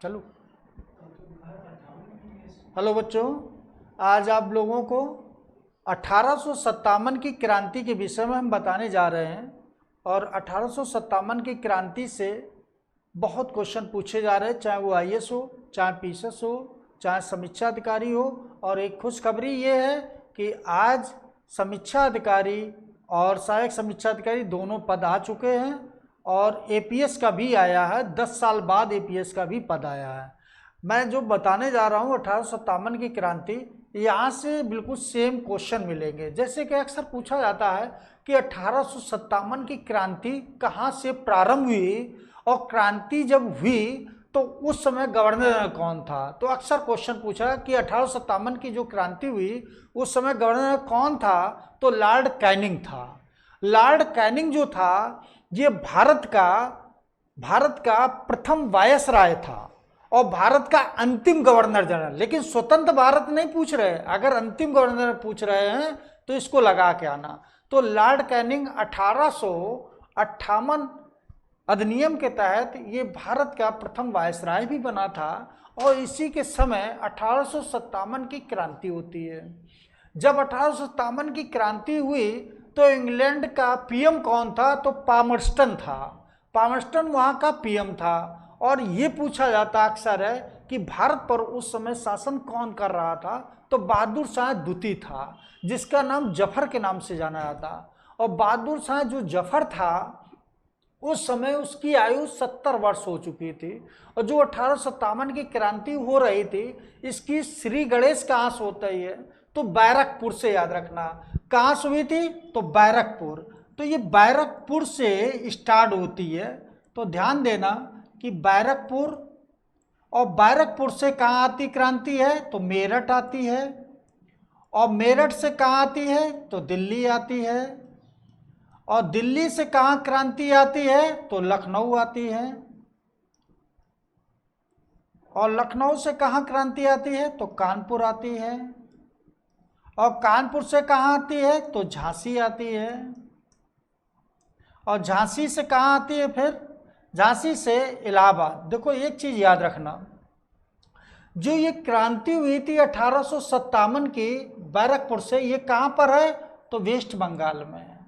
चलो। हेलो बच्चों, आज आप लोगों को 1857 की क्रांति के विषय में हम बताने जा रहे हैं। और 1857 की क्रांति से बहुत क्वेश्चन पूछे जा रहे हैं, चाहे वो आईएएस हो, चाहे पीएसएस हो, चाहे समीक्षा अधिकारी हो। और एक खुशखबरी ये है कि आज समीक्षा अधिकारी और सहायक समीक्षा अधिकारी दोनों पद आ चुके हैं और एपीएस का भी आया है। 10 साल बाद एपीएस का भी पद आया है। मैं जो बताने जा रहा हूँ 1857 की क्रांति, यहाँ से बिल्कुल सेम क्वेश्चन मिलेंगे। जैसे कि अक्सर पूछा जाता है कि 1857 की क्रांति कहाँ से प्रारंभ हुई और क्रांति जब हुई तो उस समय गवर्नर कौन था। तो अक्सर क्वेश्चन पूछा कि 1857 की जो क्रांति हुई उस समय गवर्नर कौन था। तो लॉर्ड कैनिंग था। लॉर्ड कैनिंग जो था ये भारत का प्रथम वायसराय था और भारत का अंतिम गवर्नर जनरल। लेकिन स्वतंत्र भारत नहीं पूछ रहे, अगर अंतिम गवर्नर पूछ रहे हैं तो इसको लगा के आना। तो लॉर्ड कैनिंग 1858 अधिनियम के तहत ये भारत का प्रथम वायसराय भी बना था। और इसी के समय 1857 की क्रांति होती है। जब 1857 की क्रांति हुई तो इंग्लैंड का पीएम कौन था। तो पामर्स्टन था। पामर्स्टन वहाँ का पीएम था। और ये पूछा जाता अक्सर है कि भारत पर उस समय शासन कौन कर रहा था। तो बहादुर शाह द्वितीय था, जिसका नाम जफर के नाम से जाना जाता। और बहादुर शाह जो जफर था उस समय उसकी आयु 70 वर्ष हो चुकी थी। और जो 1857 की क्रांति हो रही थी इसकी श्री गणेश कहाँ से होता ही है। तो बैरकपुर से, याद रखना कहाँ से हुई थी। तो बैरकपुर। तो ये बैरकपुर से स्टार्ट होती है। तो ध्यान देना कि बैरकपुर, और बैरकपुर से कहाँ आती क्रांति है। तो मेरठ आती है। और मेरठ से कहाँ आती है। तो दिल्ली आती है। और दिल्ली से कहाँ क्रांति आती है। तो लखनऊ आती है। और लखनऊ से कहाँ क्रांति आती है। तो कानपुर आती है। और कानपुर से कहाँ आती है। तो झांसी आती है। और झांसी से कहाँ आती है फिर। झांसी से इलाहाबाद। देखो एक चीज याद रखना, जो ये क्रांति हुई थी 1857 की बैरकपुर से, ये कहाँ पर है। तो वेस्ट बंगाल में है।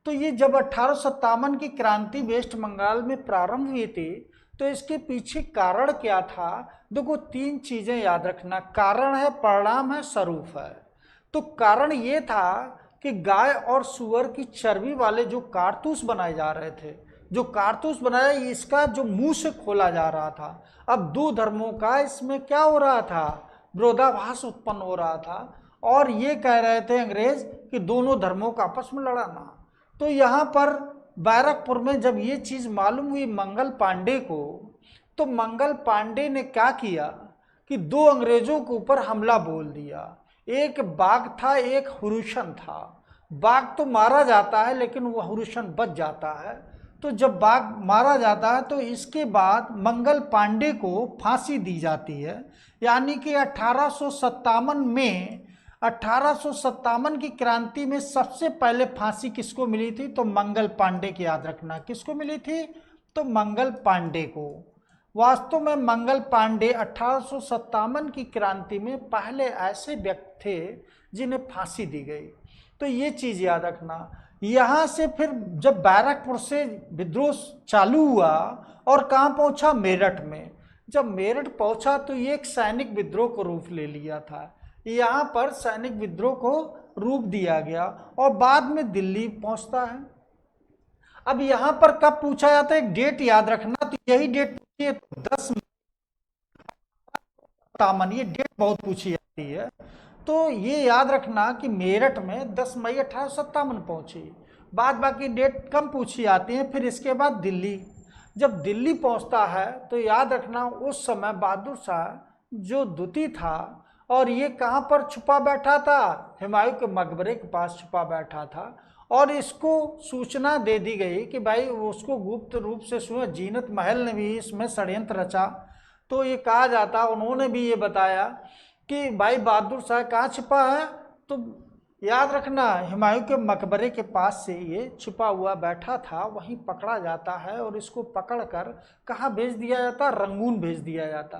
तो ये जब 1857 की क्रांति वेस्ट बंगाल में प्रारंभ हुई थी तो इसके पीछे कारण क्या था। देखो 3 चीजें याद रखना, कारण है, परिणाम है, स्वरूप है। तो कारण ये था कि गाय और सुअर की चर्बी वाले जो कारतूस बनाए जा रहे थे, जो कारतूस बनाया इसका जो मुंह से खोला जा रहा था। अब 2 धर्मों का इसमें क्या हो रहा था, विरोधाभास उत्पन्न हो रहा था। और ये कह रहे थे अंग्रेज कि दोनों धर्मों का आपस में लड़ाना। तो यहाँ पर बैरकपुर में जब ये चीज़ मालूम हुई मंगल पांडे को, तो मंगल पांडे ने क्या किया कि 2 अंग्रेजों के ऊपर हमला बोल दिया। एक बाघ था, एक हुरुशन था। बाघ तो मारा जाता है लेकिन वो हुरुशन बच जाता है। तो जब बाघ मारा जाता है तो इसके बाद मंगल पांडे को फांसी दी जाती है। यानी कि 1857 की क्रांति में सबसे पहले फांसी किसको मिली थी। तो मंगल पांडे की, याद रखना किसको मिली थी। तो मंगल पांडे को। वास्तव में मंगल पांडे 1857 की क्रांति में पहले ऐसे व्यक्ति थे जिन्हें फांसी दी गई। तो ये चीज याद रखना। यहाँ से फिर जब बैरकपुर से विद्रोह चालू हुआ और कहाँ पहुंचा, मेरठ में। जब मेरठ पहुंचा तो ये एक सैनिक विद्रोह को रूप ले लिया था। यहाँ पर सैनिक विद्रोह को रूप दिया गया और बाद में दिल्ली पहुंचता है। अब यहाँ पर कब पूछा जाता है, एक डेट याद रखना। तो यही डेट पूछी है, 10 तामन, ये डेट बहुत पूछी जाती है। तो ये याद रखना कि मेरठ में 10 मई 1857 पहुंची। बाद बाकी डेट कम पूछी जाती है। फिर इसके बाद दिल्ली, जब दिल्ली पहुंचता है तो याद रखना उस समय बहादुर शाह जो द्वितीय था और ये कहाँ पर छुपा बैठा था, हुमायूं के मकबरे के पास छुपा बैठा था। और इसको सूचना दे दी गई कि भाई उसको गुप्त रूप से सुना। जीनत महल ने भी इसमें षड्यंत्र रचा। तो ये कहा जाता, उन्होंने भी ये बताया कि भाई बहादुर शाह कहाँ छिपा है। तो याद रखना, हुमायूं के मकबरे के पास से ये छुपा हुआ बैठा था, वहीं पकड़ा जाता है और इसको पकड़कर कहाँ भेज दिया जाता, रंगून भेज दिया जाता।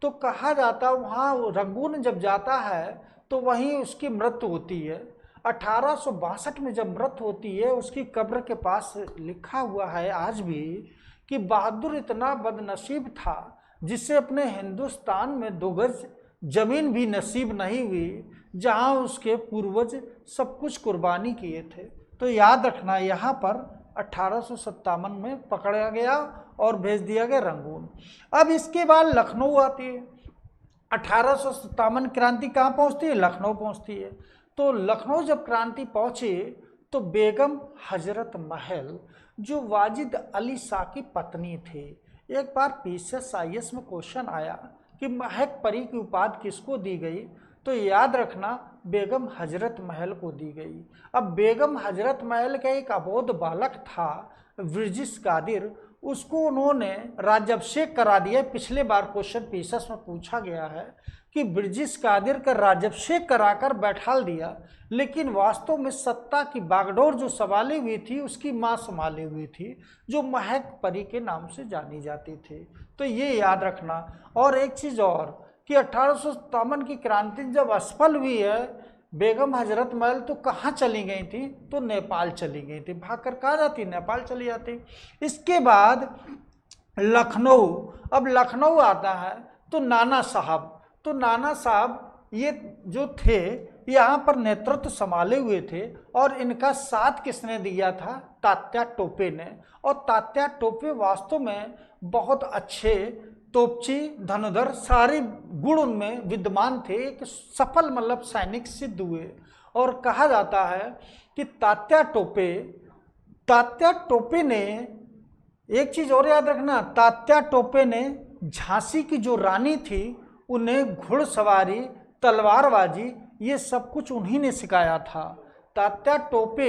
तो कहा जाता वहाँ रंगून जब जाता है तो वहीं उसकी मृत्यु होती है। 1862 में जब मृत्यु होती है, उसकी कब्र के पास लिखा हुआ है आज भी कि बहादुर इतना बदनसीब था जिससे अपने हिंदुस्तान में 2 गज जमीन भी नसीब नहीं हुई, जहां उसके पूर्वज सब कुछ कुर्बानी किए थे। तो याद रखना, यहाँ पर 1857 में पकड़ा गया और भेज दिया गया रंगून। अब इसके बाद लखनऊ आती है। 1857 क्रांति कहाँ पहुँचती है, लखनऊ पहुँचती है। तो लखनऊ जब क्रांति पहुँची तो बेगम हजरत महल जो वाजिद अली शाह की पत्नी थी, एक बार PCS में क्वेश्चन आया कि महक परी की उपाधि किसको दी गई, तो याद रखना बेगम हजरत महल को दी गई। अब बेगम हजरत महल का एक अबोध बालक था विरजिस कादिर, उसको उन्होंने राज्याभिषेक करा दिया। पिछले बार क्वेश्चन PCS में पूछा गया है कि विरजिस कादिर का राज्याभिषेक कराकर बैठाल दिया, लेकिन वास्तव में सत्ता की बागडोर जो संभाली हुई थी उसकी माँ संभाली हुई थी, जो महक परी के नाम से जानी जाती थी। तो ये याद रखना। और एक चीज़ और कि 1857 की क्रांति जब असफल हुई है, बेगम हजरत महल तो कहाँ चली गई थी, तो नेपाल चली गई थी। भागकर कहाँ जाती, नेपाल चली जाती। इसके बाद लखनऊ, अब लखनऊ आता है तो नाना साहब, तो नाना साहब ये जो थे यहाँ पर नेतृत्व संभाले हुए थे, और इनका साथ किसने दिया था, तात्या टोपे ने। और तात्या टोपे वास्तव में बहुत अच्छे तोपची, धनुधर, सारे गुण उनमें विद्यमान थे, एक सफल मतलब सैनिक सिद्ध हुए। और कहा जाता है कि तात्या टोपे ने, एक चीज और याद रखना, तात्या टोपे ने झांसी की जो रानी थी उन्हें घुड़सवारी, तलवारबाजी, ये सब कुछ उन्हीं ने सिखाया था। तात्या टोपे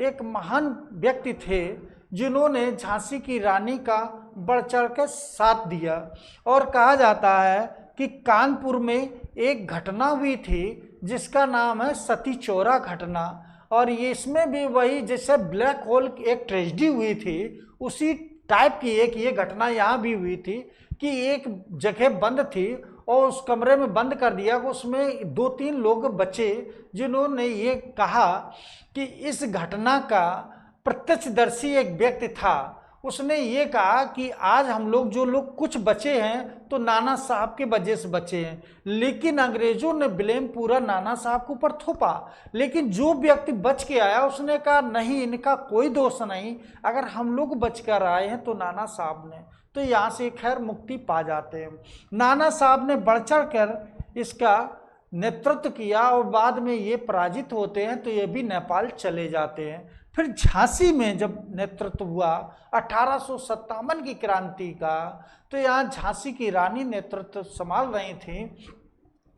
एक महान व्यक्ति थे जिन्होंने झांसी की रानी का बढ़ चढ़ कर साथ दिया। और कहा जाता है कि कानपुर में एक घटना हुई थी जिसका नाम है सती चौरा घटना, और ये इसमें भी वही जैसे ब्लैक होल एक ट्रेजेडी हुई थी, उसी टाइप की एक ये घटना यहाँ भी हुई थी कि एक जगह बंद थी और उस कमरे में बंद कर दिया, उसमें 2-3 लोग बचे जिन्होंने ये कहा कि इस घटना का प्रत्यक्षदर्शी एक व्यक्ति था। उसने ये कहा कि आज हम लोग जो लोग कुछ बचे हैं तो नाना साहब के वजह से बचे हैं, लेकिन अंग्रेजों ने ब्लेम पूरा नाना साहब के ऊपर थोपा। लेकिन जो व्यक्ति बच के आया उसने कहा नहीं, इनका कोई दोष नहीं, अगर हम लोग बच कर आए हैं तो नाना साहब ने, तो यहाँ से खैर मुक्ति पा जाते हैं। नाना साहब ने बढ़ चढ़ कर इसका नेतृत्व किया और बाद में ये पराजित होते हैं तो ये भी नेपाल चले जाते हैं। फिर झांसी में जब नेतृत्व हुआ 1857 की क्रांति का, तो यहाँ झांसी की रानी नेतृत्व संभाल रही थी।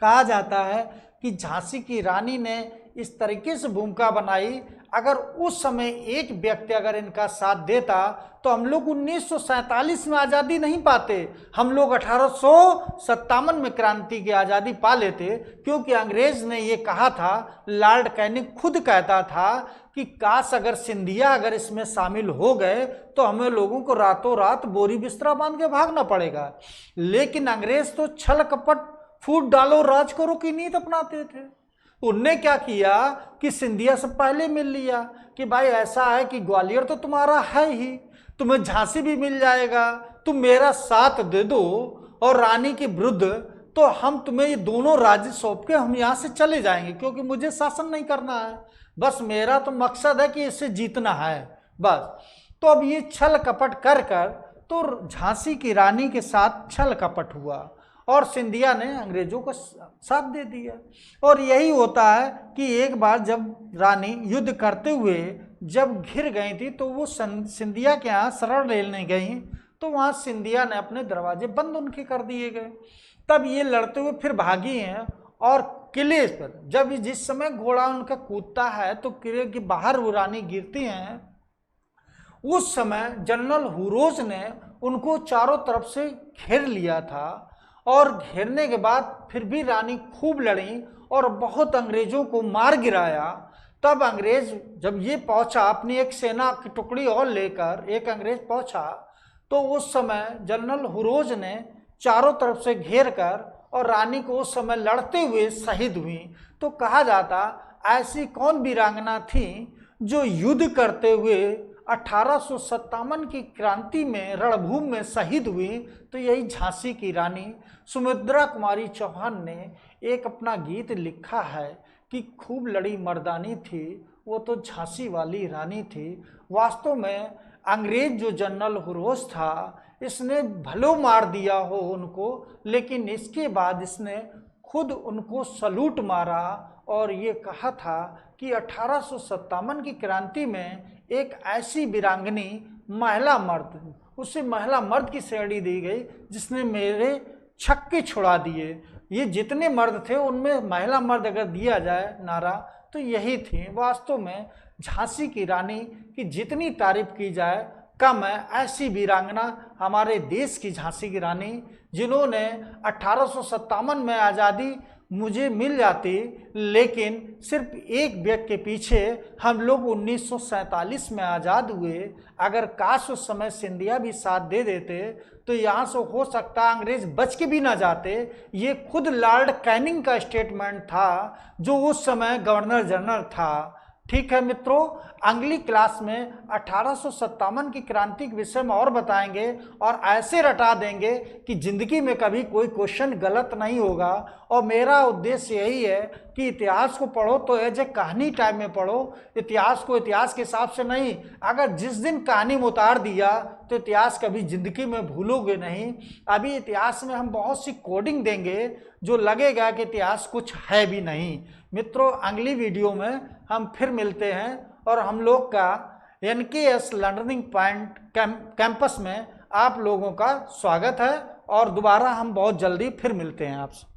कहा जाता है कि झांसी की रानी ने इस तरीके से भूमिका बनाई, अगर उस समय एक व्यक्ति अगर इनका साथ देता तो हम लोग 1947 में आज़ादी नहीं पाते, हम लोग 1857 में क्रांति की आज़ादी पा लेते। क्योंकि अंग्रेज ने ये कहा था, लॉर्ड कैनिंग खुद कहता था कि काश अगर सिंधिया अगर इसमें शामिल हो गए तो हमें लोगों को रातों रात बोरी बिस्तरा बांध के भागना पड़ेगा। लेकिन अंग्रेज तो छल कपट, फूट डालो राज करो की नीति अपनाते थे। उनने क्या किया कि सिंधिया से पहले मिल लिया कि भाई ऐसा है कि ग्वालियर तो तुम्हारा है ही, तुम्हें झांसी भी मिल जाएगा, तुम मेरा साथ दे दो और रानी के विरुद्ध, तो हम तुम्हें ये दोनों राज्य सौंप के हम यहाँ से चले जाएंगे, क्योंकि मुझे शासन नहीं करना है, बस मेरा तो मकसद है कि इसे जीतना है बस। तो अब ये छल कपट कर कर तो झांसी की रानी के साथ छल कपट हुआ और सिंधिया ने अंग्रेजों को साथ दे दिया। और यही होता है कि एक बार जब रानी युद्ध करते हुए जब घिर गई थी तो वो सिंधिया के यहाँ शरण लेने गई, तो वहाँ सिंधिया ने अपने दरवाजे बंद उनके कर दिए गए। तब ये लड़ते हुए फिर भागी हैं और किले पर जब जिस समय घोड़ा उनका कूदता है तो किले के बाहर वो रानी गिरती हैं, उस समय जनरल हुरोज ने उनको चारों तरफ से घेर लिया था और घेरने के बाद फिर भी रानी खूब लड़ी और बहुत अंग्रेजों को मार गिराया। तब अंग्रेज जब ये पहुंचा अपनी एक सेना की टुकड़ी और लेकर, एक अंग्रेज पहुंचा, तो उस समय जनरल हुरोज ने चारों तरफ से घेर कर और रानी को उस समय लड़ते हुए शहीद हुई। तो कहा जाता ऐसी कौन वीरांगना थी जो युद्ध करते हुए 1857 की क्रांति में रणभूमि में शहीद हुई? तो यही झांसी की रानी सुमित्रा कुमारी चौहान ने एक अपना गीत लिखा है कि खूब लड़ी मर्दानी थी, वो तो झांसी वाली रानी थी। वास्तव में अंग्रेज जो जनरल हुरोज था, इसने भलो मार दिया हो उनको, लेकिन इसके बाद इसने खुद उनको सलूट मारा और ये कहा था कि 1857 की क्रांति में एक ऐसी वीरांगनी महिला मर्द, उसे महिला मर्द की श्रेणी दी गई जिसने मेरे छक्के छुड़ा दिए। ये जितने मर्द थे उनमें महिला मर्द अगर दिया जाए नारा तो यही थी। वास्तव में झांसी की रानी की जितनी तारीफ की जाए कम है। ऐसी वीरांगना हमारे देश की झांसी की रानी, जिन्होंने 1857 में आज़ादी मुझे मिल जाती, लेकिन सिर्फ एक व्यक्ति के पीछे हम लोग 1947 में आज़ाद हुए। अगर काश उस समय सिंधिया भी साथ दे देते तो यहाँ से हो सकता अंग्रेज बच के भी ना जाते। ये खुद लॉर्ड कैनिंग का स्टेटमेंट था जो उस समय गवर्नर जनरल था। ठीक है मित्रों, अगली क्लास में 1857 की क्रांति के विषय में और बताएंगे और ऐसे रटा देंगे कि जिंदगी में कभी कोई क्वेश्चन गलत नहीं होगा। और मेरा उद्देश्य यही है कि इतिहास को पढ़ो तो एज ए कहानी टाइप में पढ़ो, इतिहास को इतिहास के हिसाब से नहीं। अगर जिस दिन कहानी में उतार दिया तो इतिहास कभी जिंदगी में भूलोगे नहीं। अभी इतिहास में हम बहुत सी कोडिंग देंगे जो लगेगा कि इतिहास कुछ है भी नहीं। मित्रों, अगली वीडियो में हम फिर मिलते हैं और हम लोग का NKS लर्निंग पॉइंट कैंपस में आप लोगों का स्वागत है और दोबारा हम बहुत जल्दी फिर मिलते हैं आपसे।